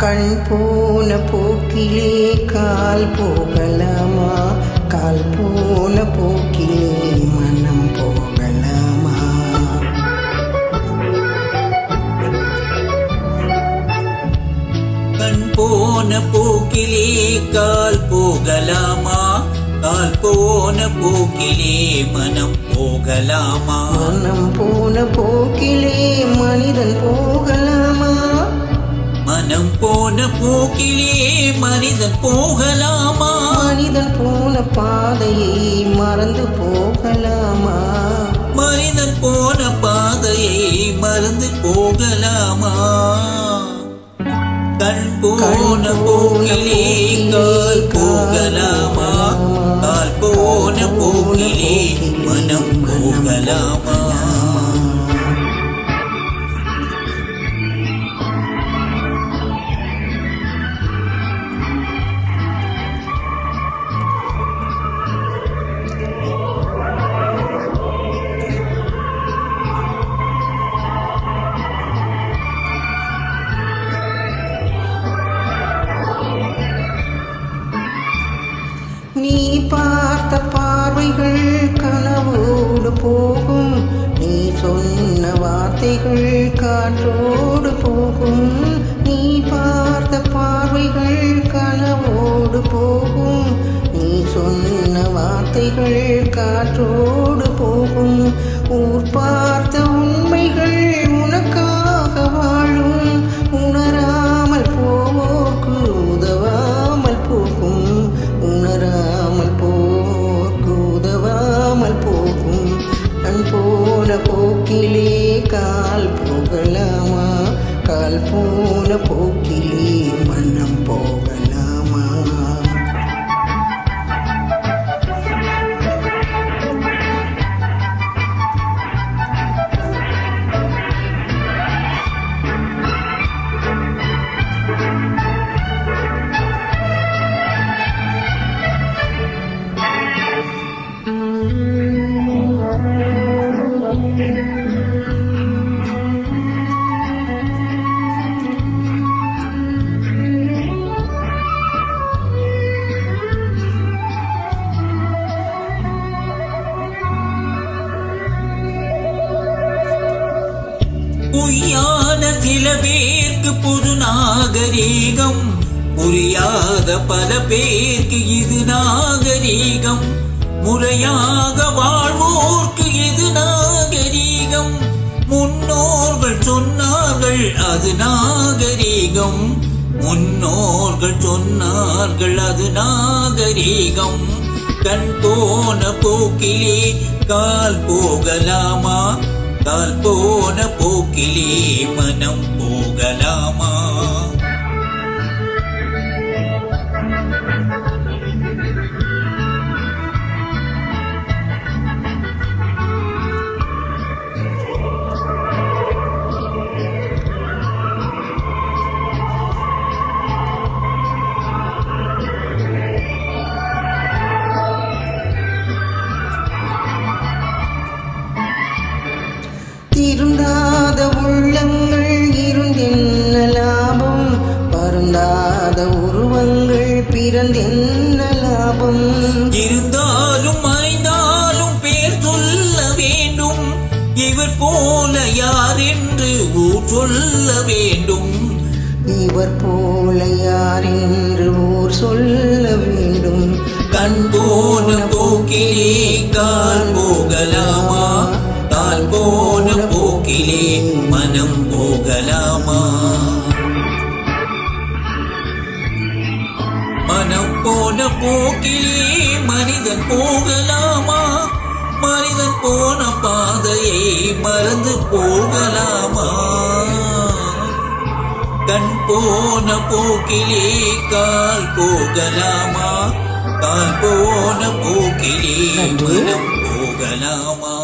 கண் போன போக்கிலே கால் போகலாமா? கால் போன போக்கிலே மனம் போகலாமா? கண் போன போக்கிலே கால் போகலாமா? கால் போன போக்கிலே மனம் போகலாமா? மனம் போன போக்கிலே மனிதன் போகலாமா? மனம் போன போக்கிலே மனிதன் போகலாமா? மனிதன் போன பாதையை மறந்து போகலாமா? மனிதன் போன பாதையை மறந்து போகலாமா? கண் போன போக்கிலே கால் போகலாமா? கால் போன போக்கிலே மனம் போகலாமா? நீ பார்த்த பார்வைகள் கனவோடு போகும். நீ சொன்ன வார்த்தைகள் காற்றோடு போகும். நீ பார்த்த பார்வைகள் கனவோடு போகும். நீ சொன்ன வார்த்தைகள் காற்றோடு போகும். ஊர் பார்த்த உண்மைகள் உனக்காக வாழும். உணராமல் போவோர்க்கு உதவாமல் போகும். உணராமல் போக்கு உதவாமல் போகும். கண் போன போக்கிலே கால் போகலாமா? கால் போன போக்கிலே மனம் போகலாமா? பொய்யான சில பேருக்கு புது நாகரீகம். புரியாத பல பேருக்கு இது நாகரீகம். முறையாக வாழ்வோர்க்கு இது நாகரீகம். முன்னோர்கள் சொன்னார்கள் அது நாகரீகம். முன்னோர்கள் சொன்னார்கள் அது நாகரீகம். கண் போன போக்கிலே கால் போகலாமா? கால் போன போக்கிலே மனம் போகலாமா? திருந்தாத உள்ளங்கள் இருந்தென்ன லாபம்? பருந்தாத உருவங்கள் பிறந்தென்ன லாபம்? இருந்தாலும் மறைந்தாலும் பேர் சொல்ல வேண்டும். இவர் போல யார் என்று ஊர் சொல்ல வேண்டும். இவர் போல யார் என்று ஊர் சொல்ல வேண்டும். கண் போன போக்கிலே கால் போகலாமா? கால் போன போக்கிலே மனம் போகலாமா? மனம் போன போக்கிலே மனிதன் போகலாமா? மனிதன் போன பாதையை மறந்து போகலாமா? கண் போன போக்கிலே கால் போகலாமா? கால் போன போக்கிலே மனம் போகலாமா?